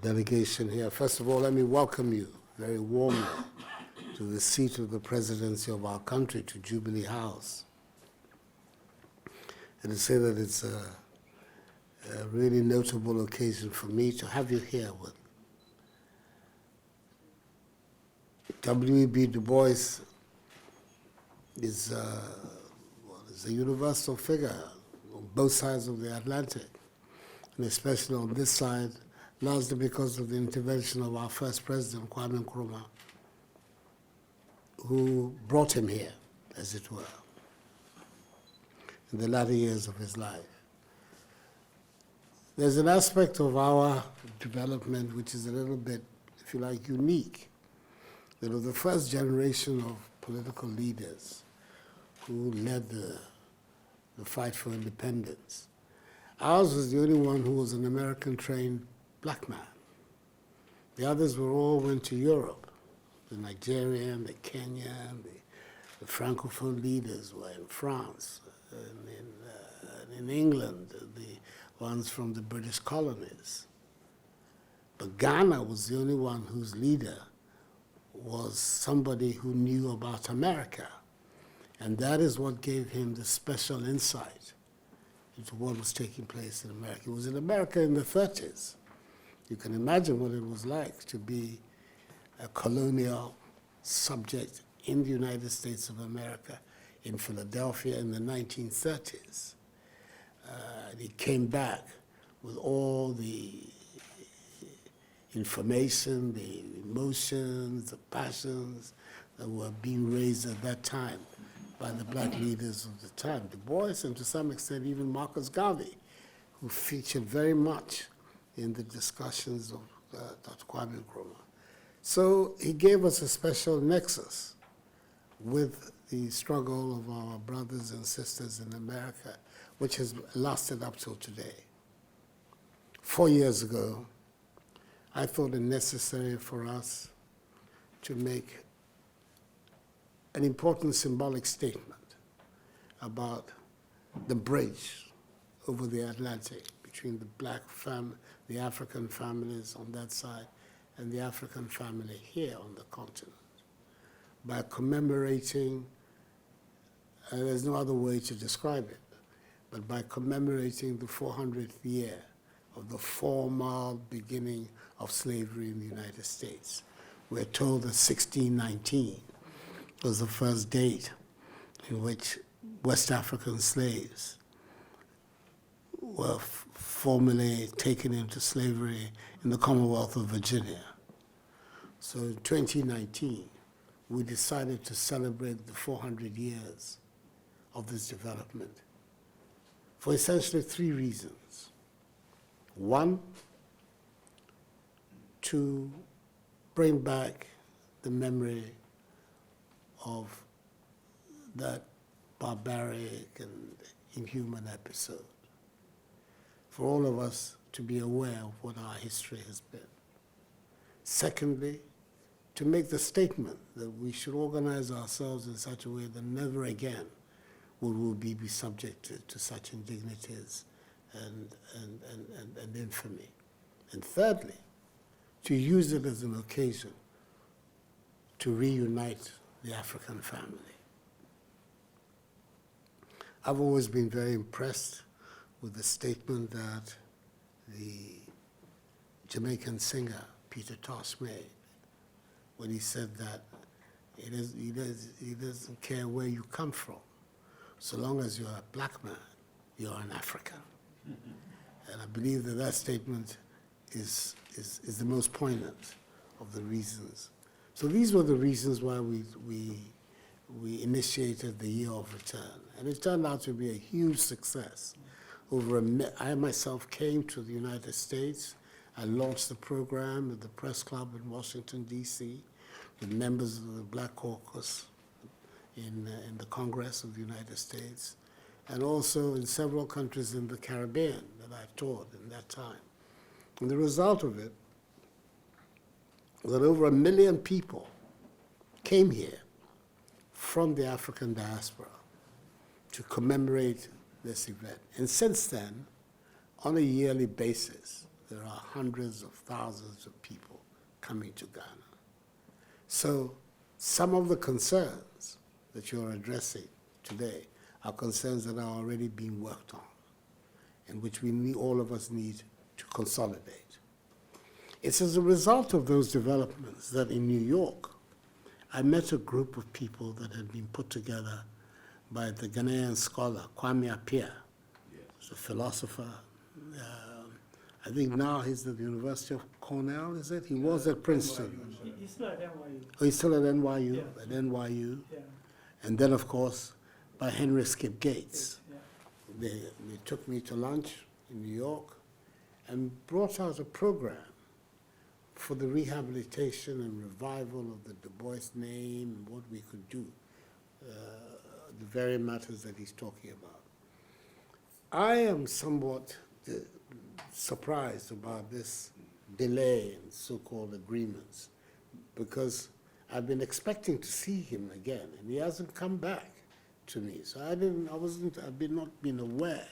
delegation here. First of all, let me welcome you very warmly to the seat of the presidency of our country, to Jubilee House. And to say that it's a really notable occasion for me to have you here with W.E.B. Du Bois is a universal figure on both sides of the Atlantic, and especially on this side, largely because of the intervention of our first president, Kwame Nkrumah, who brought him here, as it were, in the latter years of his life. There's an aspect of our development which is a little bit, if you like, unique. They were the first generation of political leaders who led the fight for independence. Ours was the only one who was an American-trained black man. The others went to Europe. The Nigerian, the Kenyan, the Francophone leaders were in France, and in England, the ones from the British colonies. But Ghana was the only one whose leader was somebody who knew about America. And that is what gave him the special insight into what was taking place in America. He was in America in the 30s. You can imagine what it was like to be a colonial subject in the United States of America, in Philadelphia in the 1930s. And he came back with all the information, the emotions, the passions that were being raised at that time by the black leaders of the time. Du Bois, and to some extent even Marcus Garvey, who featured very much in the discussions of Dr. Kwame Nkrumah. So he gave us a special nexus with the struggle of our brothers and sisters in America, which has lasted up till today. 4 years ago, I thought it necessary for us to make an important symbolic statement about the bridge over the Atlantic between the African families on that side and the African family here on the continent, by commemorating, there's no other way to describe it, but by commemorating the 400th year of the formal beginning of slavery in the United States. We're told that 1619 was the first date in which West African slaves were formally taken into slavery in the Commonwealth of Virginia. So in 2019, we decided to celebrate the 400 years of this development for essentially 3 reasons. One, to bring back the memory of that barbaric and inhuman episode, for all of us to be aware of what our history has been. Secondly, to make the statement that we should organize ourselves in such a way that never again will we be subjected to such indignities and infamy. And thirdly, to use it as an occasion to reunite the African family. I've always been very impressed with the statement that the Jamaican singer Peter Tosh made when he said that he doesn't care where you come from. So long as you're a black man, you're an African. And I believe that that statement is the most poignant of the reasons. So these were the reasons why we initiated the Year of Return. And it turned out to be a huge success. I myself came to the United States. I launched the program at the Press Club in Washington, D.C., with members of the Black Caucus in the Congress of the United States, and also in several countries in the Caribbean that I toured in that time. And the result of it was that over 1 million people came here from the African diaspora to commemorate this event. And since then, on a yearly basis, there are hundreds of thousands of people coming to Ghana. So some of the concerns that you're addressing today are concerns that are already being worked on, and which all of us need to consolidate. It's as a result of those developments that in New York, I met a group of people that had been put together by the Ghanaian scholar Kwame Appiah, who's a philosopher. I think now he's at the University of Cornell, is it? He was at Princeton. He's still at NYU. Oh, he's still at NYU, Yeah. at NYU. Yeah. And then, of course, by Henry Skip Gates. Yeah. They took me to lunch in New York and brought out a program for the rehabilitation and revival of the Du Bois name and what we could do, the very matters that he's talking about. I am somewhat surprised about this delay in so-called agreements, because I've been expecting to see him again, and he hasn't come back to me. So I've not been aware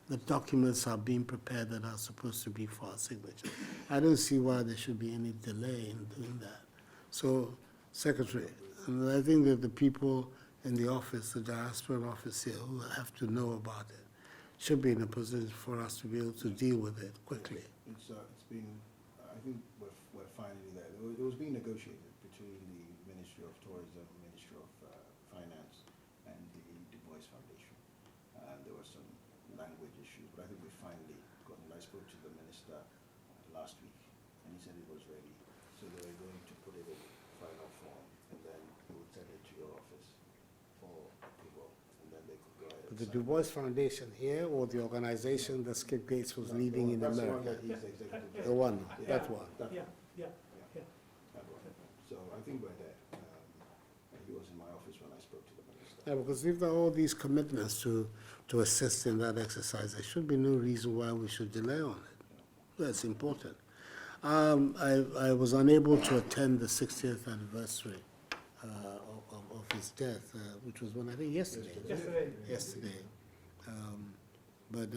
that documents are being prepared that are supposed to be for our signature. I don't see why there should be any delay in doing that. So, Secretary, and I think that the people in the office, the diaspora office here, who have to know about it, should be in a position for us to be able to deal with it quickly. It's been, I think we're finally there. It was being negotiated between the Ministry of Tourism, Ministry of Finance, and the Du Bois Foundation. And there were some language issues, but I think we finally got it. I spoke to the minister last week, and he said it was ready. So they were going to put it in final form, and then he would send it to your office for approval, and then they could go ahead. The Du Bois Foundation here, or the organization that Skip Gates was leading in That's America? the one that he's executive The one, Yeah. that one. That Yeah, one. yeah, yeah. That one. So I think we're there. He was in my office when I spoke to the minister. Yeah, because if there are all these commitments to assist in that exercise, there should be no reason why we should delay on it. That's important. I was unable to attend the 60th anniversary of his death, which was when, I think, yesterday. Yesterday. But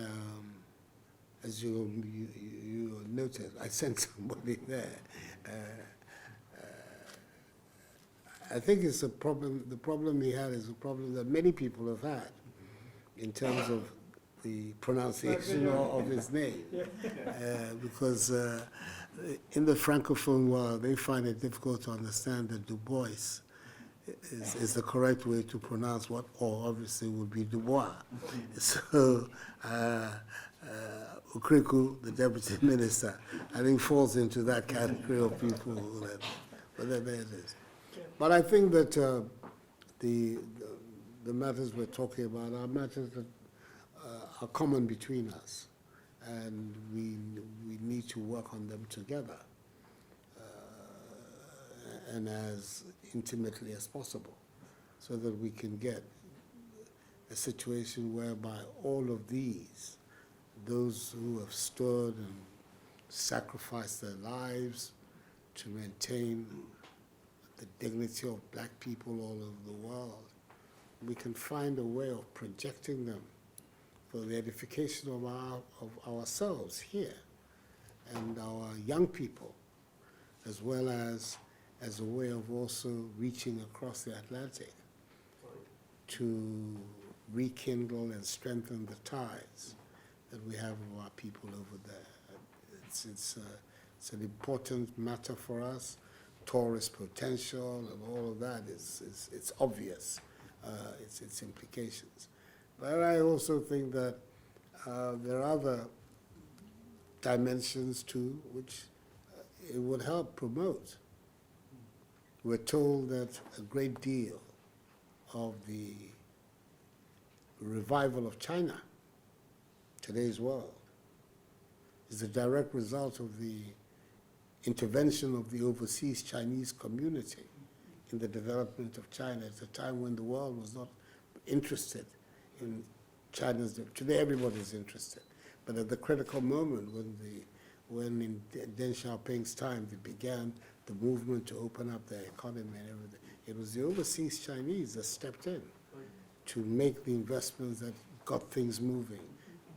as you noted, I sent somebody there. I think it's a problem. The problem he had is a problem that many people have had in terms of the pronunciation of his name, because in the Francophone world, they find it difficult to understand that Du Bois is the correct way to pronounce what, or obviously would be Dubois. So Ukriku, the deputy minister, I think falls into that category of people. But there it is. But I think that the matters we're talking about are matters that are common between us, and we need to work on them together and as intimately as possible, so that we can get a situation whereby all of these, those who have stood and sacrificed their lives to maintain the dignity of black people all over the world, we can find a way of projecting them for the edification of ourselves here and our young people, as well as a way of also reaching across the Atlantic to rekindle and strengthen the ties that we have with our people over there. It's an important matter for us. Tourist potential and all of that it's obvious, its implications. But I also think that there are other dimensions too, which it would help promote. We're told that a great deal of the revival of China, today's world, is a direct result of the intervention of the overseas Chinese community in the development of China at a time when the world was not interested in China's. Today everybody's interested, but at the critical moment when in Deng Xiaoping's time they began the movement to open up their economy and everything, it was the overseas Chinese that stepped in to make the investments that got things moving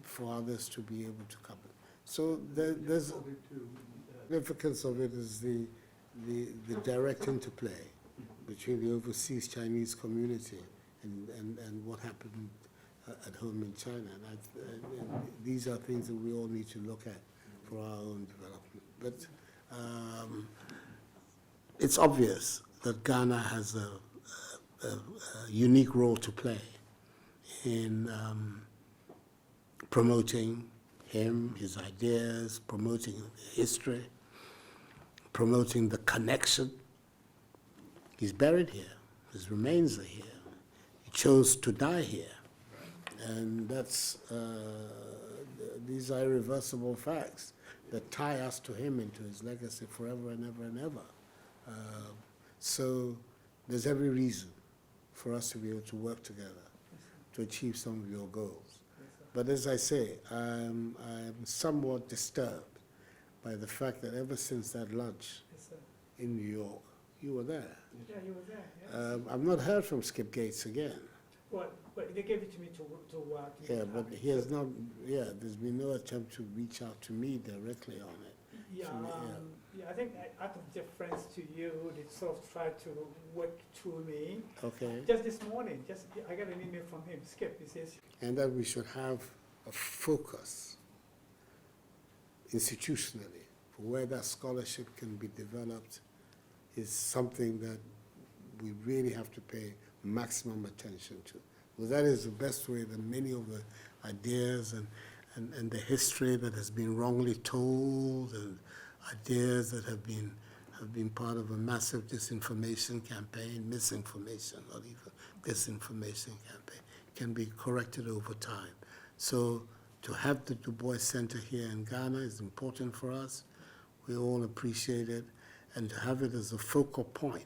for others to be able to come in. So there's, significance of it is the direct interplay between the overseas Chinese community and what happened at home in China. And these are things that we all need to look at for our own development. But it's obvious that Ghana has a unique role to play in promoting him, his ideas, promoting history, promoting the connection. He's buried here. His remains are here. He chose to die here. And that's, these are irreversible facts that tie us to him and to his legacy forever and ever and ever. So there's every reason for us to be able to work together to achieve some of your goals. But as I say, I'm somewhat disturbed by the fact that ever since that lunch in New York, you were there. Yeah, you were there, yes. I've not heard from Skip Gates again. Well, they gave it to me to Yeah, but he has not, there's been no attempt to reach out to me directly on it. Yeah, To me, yeah, I think out of deference to you, they sort of tried to work through me. Okay. Just this morning, I got an email from him, Skip, he says, And that we should have a focus institutionally for where that scholarship can be developed is something that we really have to pay maximum attention to. Well, that is the best way that many of the ideas and the history that has been wrongly told and ideas that have been part of a massive disinformation campaign, misinformation, not even disinformation campaign, can be corrected over time. So to have the Du Bois Centre here in Ghana is important for us. We all appreciate it. And to have it as a focal point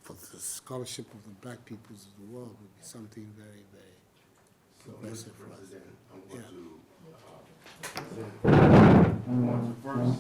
for the scholarship of the black peoples of the world would be something very, very progressive for us. I want to first